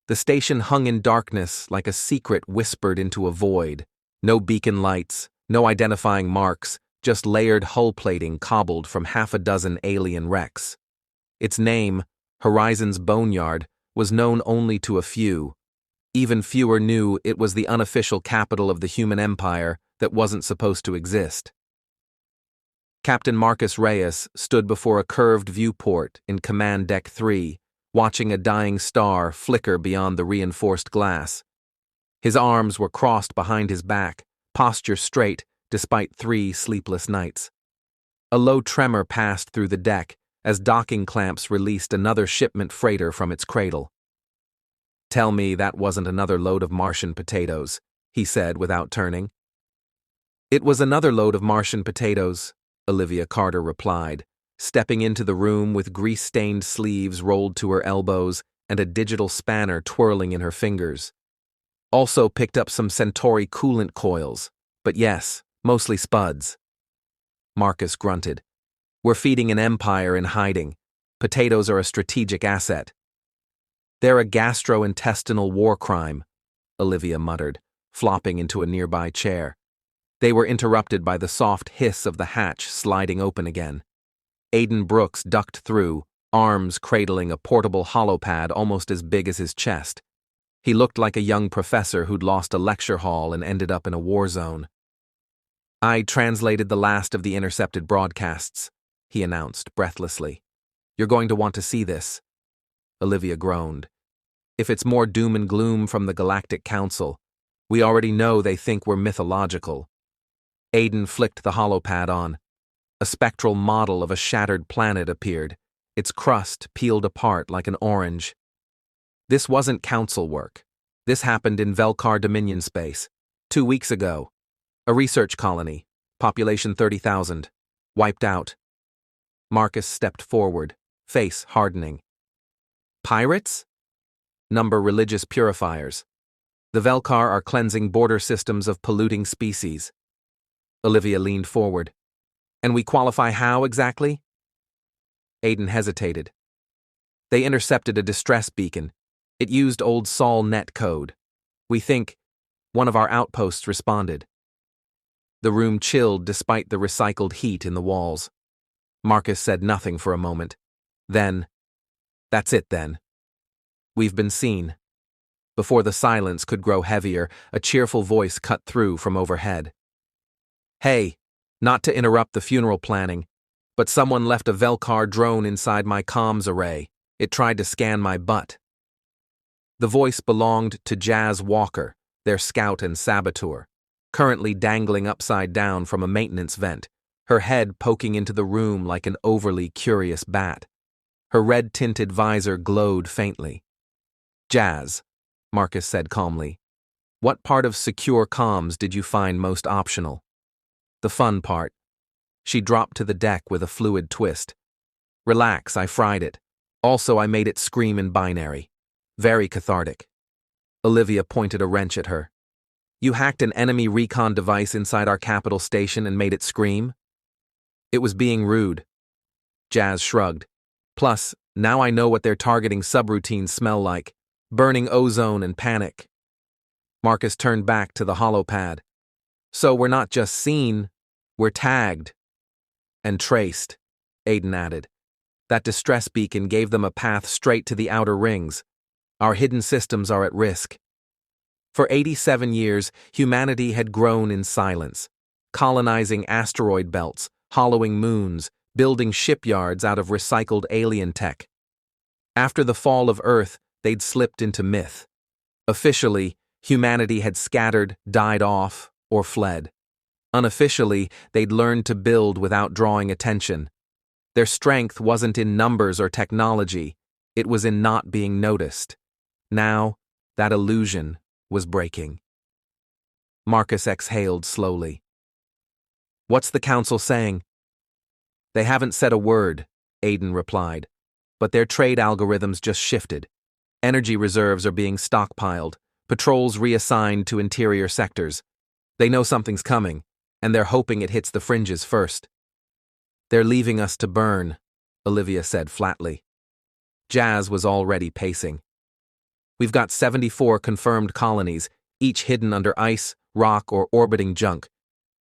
The station hung in darkness like a secret whispered into a void. No beacon lights, no identifying marks, just layered hull plating cobbled from half a dozen alien wrecks. Its name, Horizon's Boneyard, was known only to a few. Even fewer knew it was the unofficial capital of the human empire that wasn't supposed to exist. Captain Marcus Reyes stood before a curved viewport in Command Deck 3, watching a dying star flicker beyond the reinforced glass. His arms were crossed behind his back, posture straight despite 3 sleepless nights. A low tremor passed through the deck as docking clamps released another shipment freighter from its cradle. "Tell me that wasn't another load of Martian potatoes," he said without turning. "It was another load of Martian potatoes," Olivia Carter replied, stepping into the room with grease-stained sleeves rolled to her elbows and a digital spanner twirling in her fingers. "Also picked up some Centauri coolant coils, but yes, mostly spuds." Marcus grunted. "We're feeding an empire in hiding. Potatoes are a strategic asset." "They're a gastrointestinal war crime," Olivia muttered, flopping into a nearby chair. They were interrupted by the soft hiss of the hatch sliding open again. Aiden Brooks ducked through, arms cradling a portable holopad almost as big as his chest. He looked like a young professor who'd lost a lecture hall and ended up in a war zone. "I translated the last of the intercepted broadcasts," he announced breathlessly. "You're going to want to see this." Olivia groaned. "If it's more doom and gloom from the Galactic Council, we already know they think we're mythological." Aiden flicked the holopad on. A spectral model of a shattered planet appeared, its crust peeled apart like an orange. "This wasn't council work. This happened in Velkar Dominion space, 2 weeks ago. A research colony, population 30,000, wiped out." Marcus stepped forward, face hardening. "Pirates?" "Number religious purifiers. The Velkar are cleansing border systems of polluting species." Olivia leaned forward. "And we qualify how exactly?" Aiden hesitated. "They intercepted a distress beacon. It used old Sol net code. We think one of our outposts responded." The room chilled despite the recycled heat in the walls. Marcus said nothing for a moment. Then, "That's it then. We've been seen." Before the silence could grow heavier, a cheerful voice cut through from overhead. "Hey, not to interrupt the funeral planning, but someone left a Velkar drone inside my comms array. It tried to scan my butt." The voice belonged to Jazz Walker, their scout and saboteur, currently dangling upside down from a maintenance vent, her head poking into the room like an overly curious bat. Her red-tinted visor glowed faintly. "Jazz," Marcus said calmly, "what part of secure comms did you find most optional?" "The fun part." She dropped to the deck with a fluid twist. "Relax, I fried it. Also, I made it scream in binary. Very cathartic." Olivia pointed a wrench at her. "You hacked an enemy recon device inside our capital station and made it scream?" "It was being rude." Jazz shrugged. "Plus, now I know what their targeting subroutines smell like. Burning ozone and panic." Marcus turned back to the holopad. "So we're not just seen, we're tagged." "And traced," Aiden added. "That distress beacon gave them a path straight to the outer rings. Our hidden systems are at risk." For 87 years, humanity had grown in silence, colonizing asteroid belts, hollowing moons, building shipyards out of recycled alien tech. After the fall of Earth, they'd slipped into myth. Officially, humanity had scattered, died off, or fled. Unofficially, they'd learned to build without drawing attention. Their strength wasn't in numbers or technology, it was in not being noticed. Now, that illusion was breaking. Marcus exhaled slowly. "What's the council saying?" "They haven't said a word," Aiden replied, "but their trade algorithms just shifted. Energy reserves are being stockpiled, patrols reassigned to interior sectors. They know something's coming, and they're hoping it hits the fringes first." "They're leaving us to burn," Olivia said flatly. Jazz was already pacing. We've got 74 confirmed colonies, each hidden under ice, rock, or orbiting junk.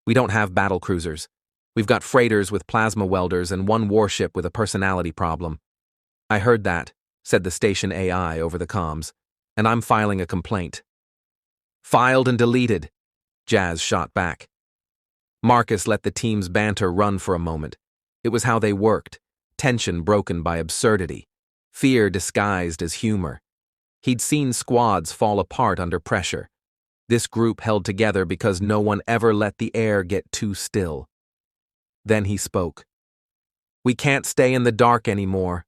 We don't have battle cruisers. We've got freighters with plasma welders and one warship with a personality problem. I heard that, said the station AI over the comms, and I'm filing a complaint. Filed and deleted, Jazz shot back. Marcus let the team's banter run for a moment. It was how they worked, tension broken by absurdity, fear disguised as humor. He'd seen squads fall apart under pressure. This group held together because no one ever let the air get too still. Then he spoke. We can't stay in the dark anymore.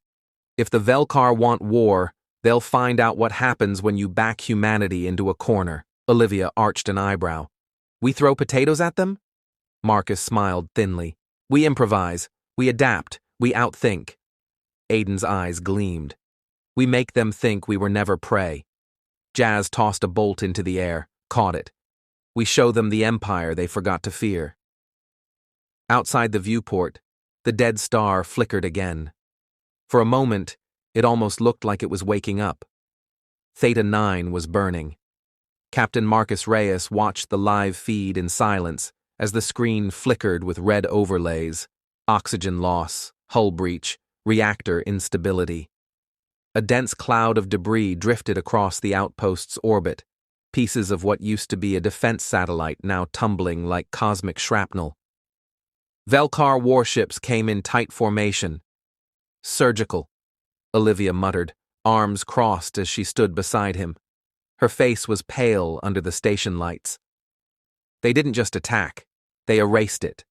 If the Velkar want war, they'll find out what happens when you back humanity into a corner. Olivia arched an eyebrow. We throw potatoes at them? Marcus smiled thinly. We improvise. We adapt. We outthink. Aiden's eyes gleamed. We make them think we were never prey. Jazz tossed a bolt into the air, caught it. We show them the empire they forgot to fear. Outside the viewport, the dead star flickered again. For a moment, it almost looked like it was waking up. Theta 9 was burning. Captain Marcus Reyes watched the live feed in silence as the screen flickered with red overlays, oxygen loss, hull breach, reactor instability. A dense cloud of debris drifted across the outpost's orbit, pieces of what used to be a defense satellite now tumbling like cosmic shrapnel. Velkar warships came in tight formation. Surgical, Olivia muttered, arms crossed as she stood beside him. Her face was pale under the station lights. They didn't just attack, they erased it.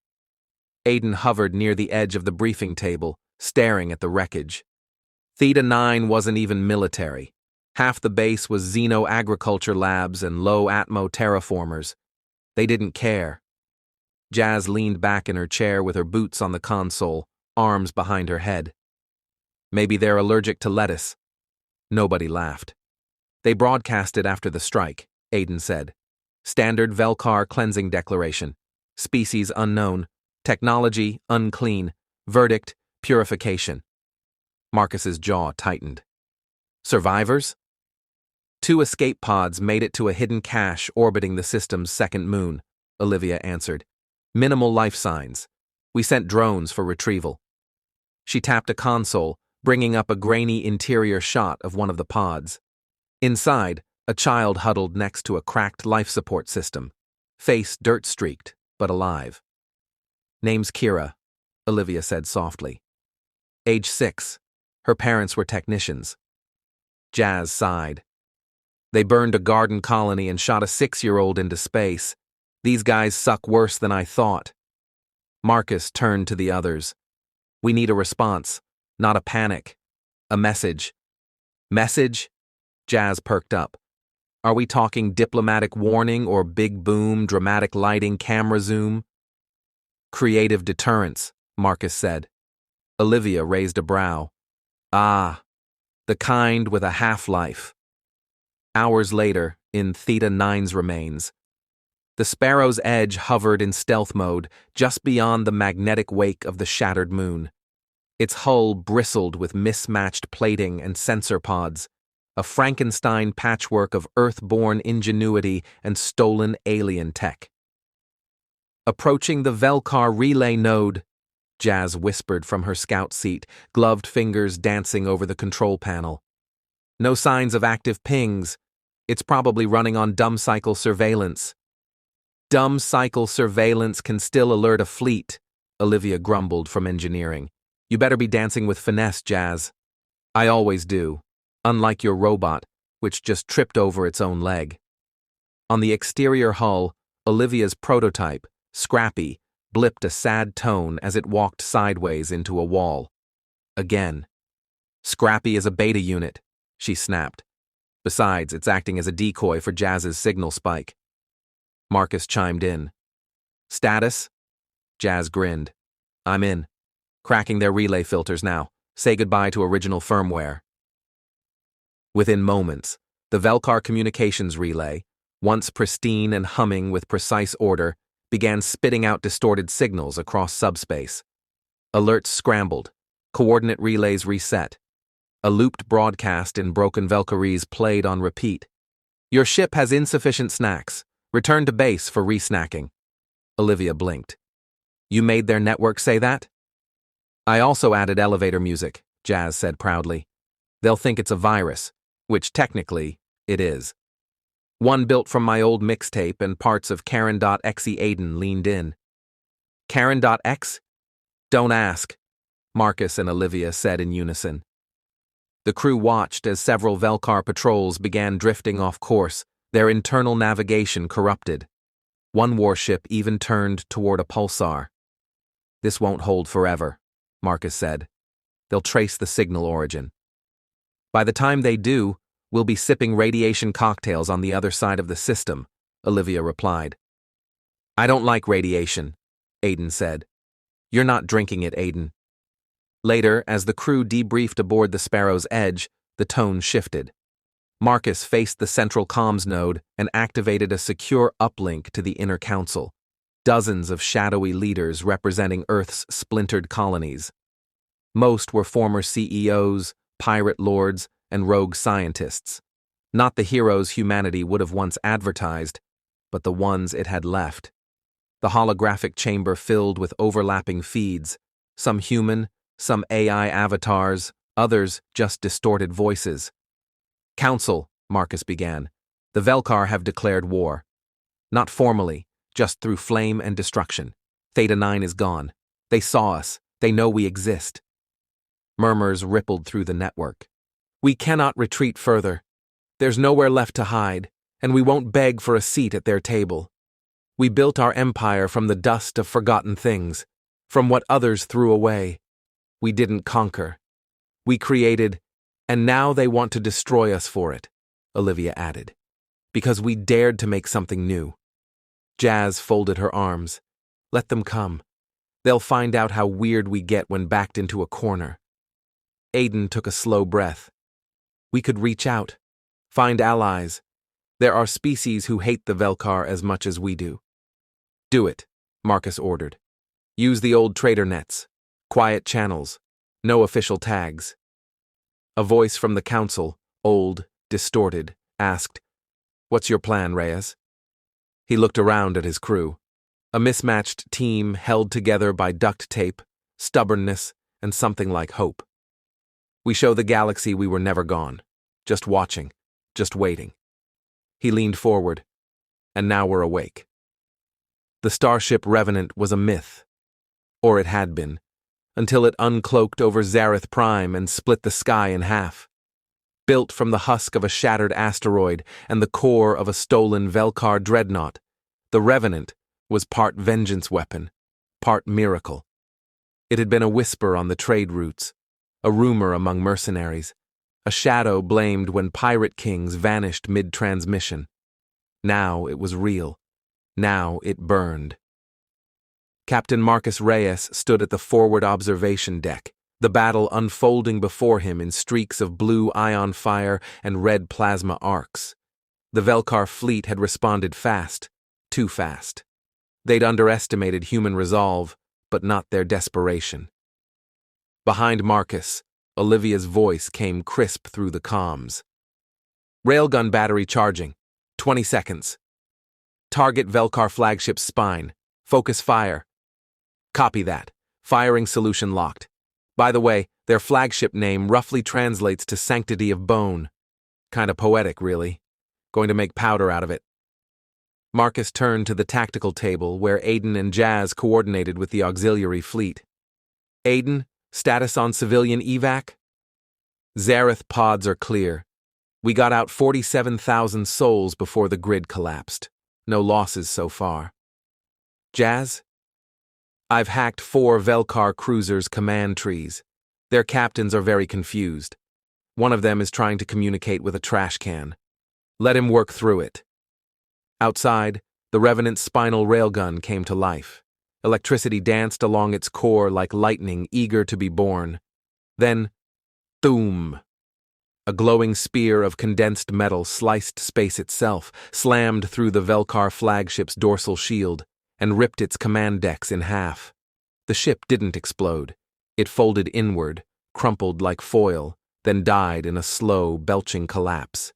Aiden hovered near the edge of the briefing table, staring at the wreckage. Theta 9 wasn't even military. Half the base was xeno-agriculture labs and low-atmo terraformers. They didn't care. Jazz leaned back in her chair with her boots on the console, arms behind her head. Maybe they're allergic to lettuce. Nobody laughed. They broadcast it after the strike, Aiden said. Standard Velkar cleansing declaration. Species unknown. Technology unclean. Verdict, purification. Marcus's jaw tightened. Survivors? 2 escape pods made it to a hidden cache orbiting the system's second moon, Olivia answered. Minimal life signs. We sent drones for retrieval. She tapped a console, bringing up a grainy interior shot of one of the pods. Inside, a child huddled next to a cracked life support system, face dirt-streaked, but alive. Name's Kira, Olivia said softly. Age 6. Her parents were technicians. Jazz sighed. They burned a garden colony and shot a 6-year-old into space. These guys suck worse than I thought. Marcus turned to the others. We need a response, not a panic. A message. Message? Jazz perked up. Are we talking diplomatic warning or big boom, dramatic lighting, camera zoom? Creative deterrence, Marcus said. Olivia raised a brow. Ah, the kind with a half-life. Hours later, in Theta 9's remains, the Sparrow's edge hovered in stealth mode just beyond the magnetic wake of the shattered moon. Its hull bristled with mismatched plating and sensor pods, a Frankenstein patchwork of Earth-born ingenuity and stolen alien tech. Approaching the Velkar relay node, Jazz whispered from her scout seat, gloved fingers dancing over the control panel. No signs of active pings. It's probably running on dumb cycle surveillance. Dumb cycle surveillance can still alert a fleet, Olivia grumbled from engineering. You better be dancing with finesse, Jazz. I always do, unlike your robot, which just tripped over its own leg. On the exterior hull, Olivia's prototype, Scrappy, blipped a sad tone as it walked sideways into a wall. Again. Scrappy is a beta unit, she snapped. Besides, it's acting as a decoy for Jazz's signal spike. Marcus chimed in. Status? Jazz grinned. I'm in. Cracking their relay filters now. Say goodbye to original firmware. Within moments, the Velkar communications relay, once pristine and humming with precise order, began spitting out distorted signals across subspace. Alerts scrambled. Coordinate relays reset. A looped broadcast in broken Valkyries played on repeat. Your ship has insufficient snacks. Return to base for re-snacking. Olivia blinked. You made their network say that? I also added elevator music, Jazz said proudly. They'll think it's a virus, which technically, it is. One built from my old mixtape and parts of Karen.exe. Aiden leaned in. Karen.x? Don't ask, Marcus and Olivia said in unison. The crew watched as several Velkar patrols began drifting off course, their internal navigation corrupted. One warship even turned toward a pulsar. This won't hold forever, Marcus said. They'll trace the signal origin. By the time they do, we'll be sipping radiation cocktails on the other side of the system, Olivia replied. I don't like radiation, Aiden said. You're not drinking it, Aiden. Later, as the crew debriefed aboard the Sparrow's Edge, the tone shifted. Marcus faced the central comms node and activated a secure uplink to the inner council. Dozens of shadowy leaders representing Earth's splintered colonies. Most were former CEOs, pirate lords, and rogue scientists. Not the heroes humanity would have once advertised, but the ones it had left. The holographic chamber filled with overlapping feeds, some human, some AI avatars, others just distorted voices. Council, Marcus began. The Velkar have declared war. Not formally, just through flame and destruction. Theta 9 is gone. They saw us. They know we exist. Murmurs rippled through the network. We cannot retreat further. There's nowhere left to hide, and we won't beg for a seat at their table. We built our empire from the dust of forgotten things, from what others threw away. We didn't conquer. We created, and now they want to destroy us for it, Olivia added, because we dared to make something new. Jazz folded her arms. Let them come. They'll find out how weird we get when backed into a corner. Aiden took a slow breath. We could reach out, find allies. There are species who hate the Velkar as much as we do. Do it, Marcus ordered. Use the old trader nets. Quiet channels. No official tags. A voice from the council, old, distorted, asked, What's your plan, Reyes? He looked around at his crew. A mismatched team held together by duct tape, stubbornness, and something like hope. We show the galaxy we were never gone. Just watching. Just waiting. He leaned forward. And now we're awake. The starship Revenant was a myth. Or it had been. Until it uncloaked over Zareth Prime and split the sky in half. Built from the husk of a shattered asteroid and the core of a stolen Velkar dreadnought, the Revenant was part vengeance weapon, part miracle. It had been a whisper on the trade routes, a rumor among mercenaries, a shadow blamed when pirate kings vanished mid-transmission. Now it was real. Now it burned. Captain Marcus Reyes stood at the forward observation deck, the battle unfolding before him in streaks of blue ion fire and red plasma arcs. The Velkar fleet had responded fast, too fast. They'd underestimated human resolve, but not their desperation. Behind Marcus, Olivia's voice came crisp through the comms. Railgun battery charging. 20 seconds. Target Velkar flagship's spine. Focus fire. Copy that. Firing solution locked. By the way, their flagship name roughly translates to Sanctity of Bone. Kinda poetic, really. Going to make powder out of it. Marcus turned to the tactical table where Aiden and Jazz coordinated with the auxiliary fleet. Aiden, status on civilian evac? Zareth pods are clear. We got out 47,000 souls before the grid collapsed. No losses so far. Jazz? I've hacked 4 Velkar cruisers' command trees. Their captains are very confused. One of them is trying to communicate with a trash can. Let him work through it. Outside, the Revenant's spinal railgun came to life. Electricity danced along its core like lightning eager to be born. Then, boom! A glowing spear of condensed metal sliced space itself, slammed through the Velkar flagship's dorsal shield, and ripped its command decks in half. The ship didn't explode. It folded inward, crumpled like foil, then died in a slow, belching collapse.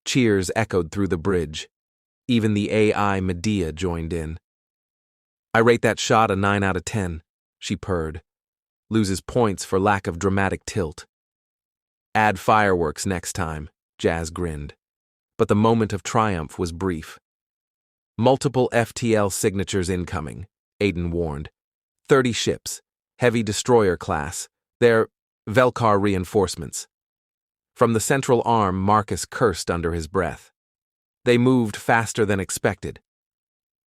Cheers echoed through the bridge. Even the AI Medea joined in. "I rate that shot a 9 out of 10, she purred. "Loses points for lack of dramatic tilt." "Add fireworks next time," Jazz grinned. But the moment of triumph was brief. "Multiple FTL signatures incoming," Aiden warned. 30 ships, heavy destroyer class. They're Velkar reinforcements. From the central arm, Marcus cursed under his breath. They moved faster than expected.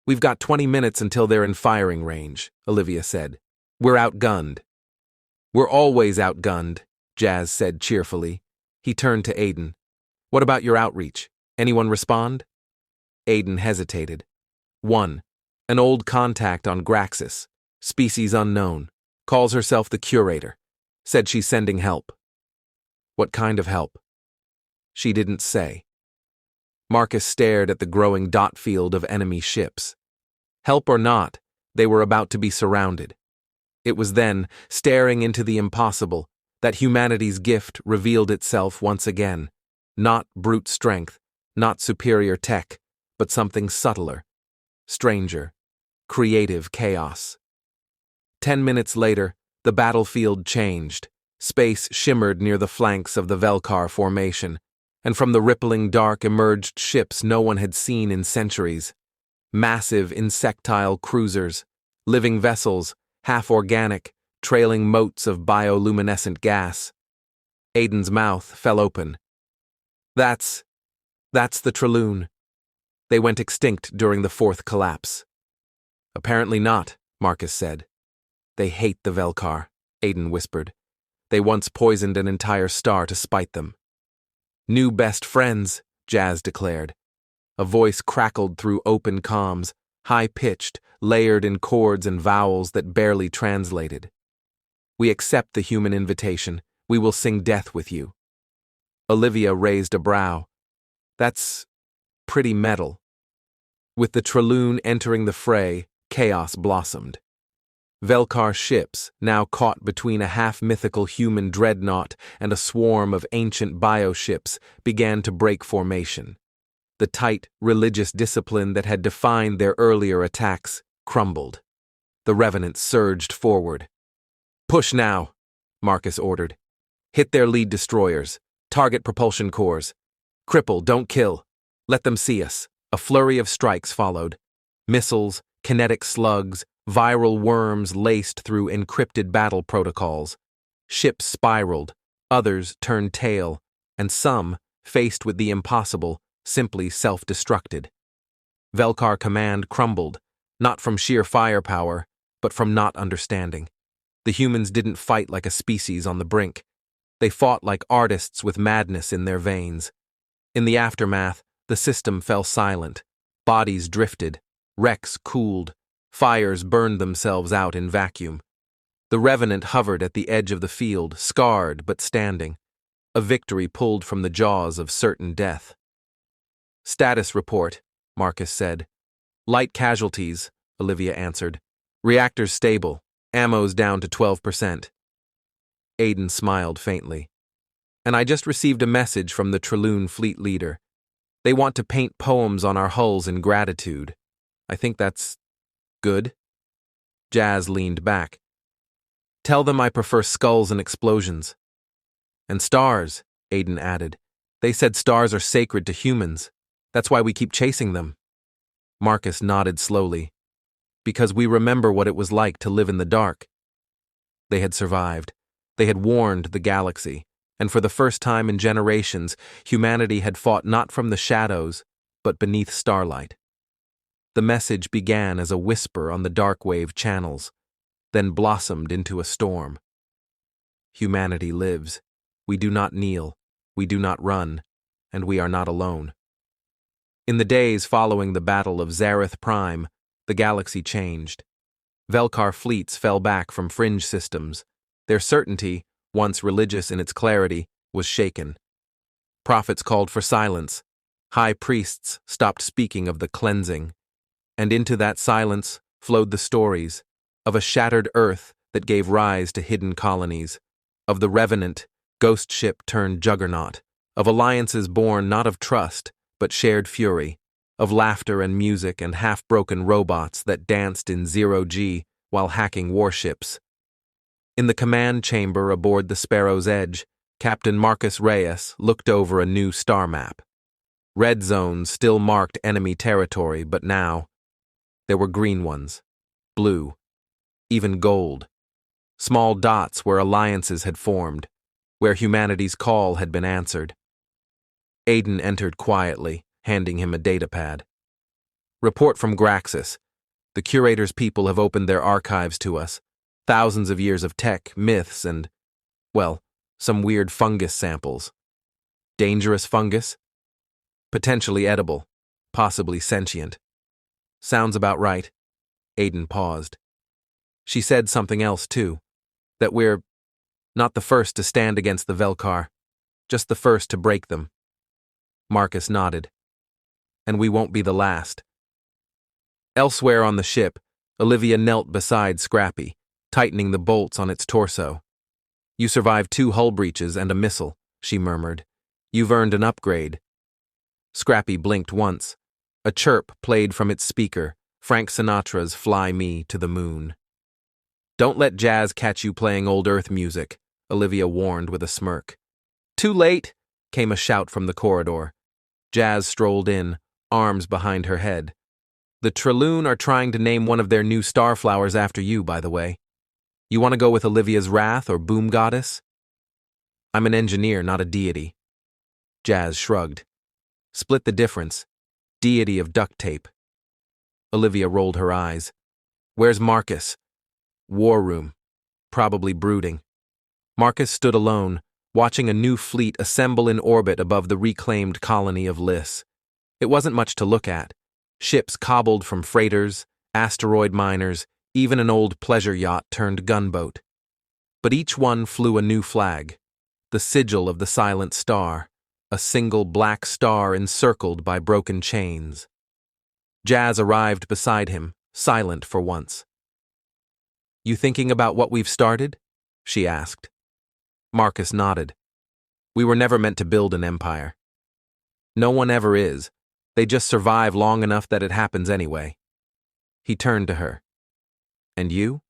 "We've got 20 minutes until they're in firing range," Olivia said. "We're outgunned." "We're always outgunned," Jazz said cheerfully. He turned to Aiden. "What about your outreach? Anyone respond?" Aiden hesitated. "One. An old contact on Graxis. Species unknown. Calls herself the Curator. Said she's sending help." "What kind of help?" She didn't say. Marcus stared at the growing dot field of enemy ships. Help or not, they were about to be surrounded. It was then, staring into the impossible, that humanity's gift revealed itself once again. Not brute strength, not superior tech, but something subtler, stranger, creative chaos. 10 minutes later, the battlefield changed. Space shimmered near the flanks of the Velkar formation, and from the rippling dark emerged ships no one had seen in centuries. Massive insectile cruisers, living vessels, half-organic, trailing motes of bioluminescent gas. Aiden's mouth fell open. That's the Traloon. They went extinct during the fourth collapse." "Apparently not," Marcus said. "They hate the Velkar," Aiden whispered. "They once poisoned an entire star to spite them." "New best friends," Jazz declared. A voice crackled through open comms, high-pitched, layered in chords and vowels that barely translated. "We accept the human invitation. We will sing death with you." Olivia raised a brow. "That's pretty metal." With the Traloon entering the fray, chaos blossomed. Velkar ships, now caught between a half-mythical human dreadnought and a swarm of ancient bioships, began to break formation. The tight, religious discipline that had defined their earlier attacks crumbled. The Revenants surged forward. "Push now," Marcus ordered. "Hit their lead destroyers. Target propulsion cores. Cripple, don't kill. Let them see us." A flurry of strikes followed. Missiles, kinetic slugs, viral worms laced through encrypted battle protocols. Ships spiraled, others turned tail, and some, faced with the impossible, simply self-destructed. Velkar command crumbled, not from sheer firepower, but from not understanding. The humans didn't fight like a species on the brink. They fought like artists with madness in their veins. In the aftermath, the system fell silent. Bodies drifted, wrecks cooled, fires burned themselves out in vacuum. The Revenant hovered at the edge of the field, scarred but standing. A victory pulled from the jaws of certain death. "Status report," Marcus said. "Light casualties," Olivia answered. "Reactors stable. Ammo's down to 12%. Aiden smiled faintly. "And I just received a message from the Traloon fleet leader. They want to paint poems on our hulls in gratitude. I think that's good." Jazz leaned back. "Tell them I prefer skulls and explosions." "And stars," Aiden added. "They said stars are sacred to humans. That's why we keep chasing them." Marcus nodded slowly. "Because we remember what it was like to live in the dark." They had survived. They had warned the galaxy. And for the first time in generations, humanity had fought not from the shadows, but beneath starlight. The message began as a whisper on the darkwave channels, then blossomed into a storm. Humanity lives. We do not kneel, we do not run, and we are not alone. In the days following the Battle of Zareth Prime, the galaxy changed. Velkar fleets fell back from fringe systems. Their certainty, once religious in its clarity, was shaken. Prophets called for silence. High priests stopped speaking of the cleansing. And into that silence flowed the stories of a shattered earth that gave rise to hidden colonies, of the Revenant Ghost ship turned juggernaut, of alliances born not of trust, but shared fury, of laughter and music and half-broken robots that danced in zero-G while hacking warships. In the command chamber aboard the Sparrow's Edge, Captain Marcus Reyes looked over a new star map. Red zones still marked enemy territory, but now there were green ones, blue, even gold. Small dots where alliances had formed, where humanity's call had been answered. Aiden entered quietly, handing him a datapad. Report from Graxis. The Curator's people have opened their archives to us. Thousands of years of tech, myths, and, well, some weird fungus samples. Dangerous fungus? Potentially edible, possibly sentient. Sounds about right. Aiden paused. She said something else, too. That we're not the first to stand against the Velkar, just the first to break them. Marcus nodded. And we won't be the last. Elsewhere on the ship, Olivia knelt beside Scrappy, tightening the bolts on its torso. You survived 2 hull breaches and a missile, she murmured. You've earned an upgrade. Scrappy blinked once. A chirp played from its speaker, Frank Sinatra's Fly Me to the Moon. Don't let Jazz catch you playing old Earth music, Olivia warned with a smirk. Too late, came a shout from the corridor. Jazz strolled in, arms behind her head. The Trelloon are trying to name one of their new starflowers after you, by the way. You want to go with Olivia's Wrath or Boom Goddess? I'm an engineer, not a deity. Jazz shrugged. Split the difference. Deity of duct tape. Olivia rolled her eyes. Where's Marcus? War room. Probably brooding. Marcus stood alone, watching a new fleet assemble in orbit above the reclaimed colony of Lys. It wasn't much to look at. Ships cobbled from freighters, asteroid miners, even an old pleasure yacht turned gunboat. But each one flew a new flag, the sigil of the Silent Star, a single black star encircled by broken chains. Jazz arrived beside him, silent for once. You thinking about what we've started? She asked. Marcus nodded. We were never meant to build an empire. No one ever is. They just survive long enough that it happens anyway. He turned to her. And you?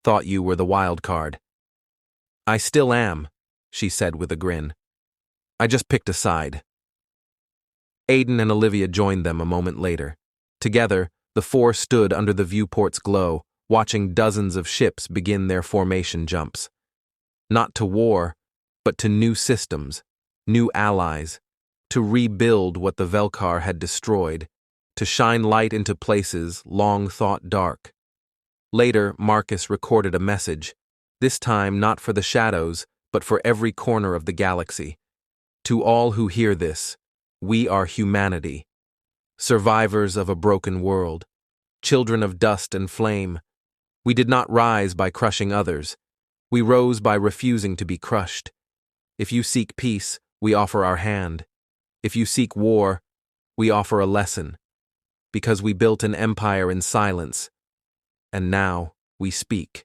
Thought you were the wild card. I still am, she said with a grin. I just picked a side. Aiden and Olivia joined them a moment later. Together, the 4 stood under the viewport's glow, watching dozens of ships begin their formation jumps. Not to war, but to new systems, new allies, to rebuild what the Velkar had destroyed, to shine light into places long thought dark. Later, Marcus recorded a message, this time not for the shadows, but for every corner of the galaxy. To all who hear this, we are humanity, survivors of a broken world, children of dust and flame. We did not rise by crushing others. We rose by refusing to be crushed. If you seek peace, we offer our hand. If you seek war, we offer a lesson. Because we built an empire in silence, and now we speak.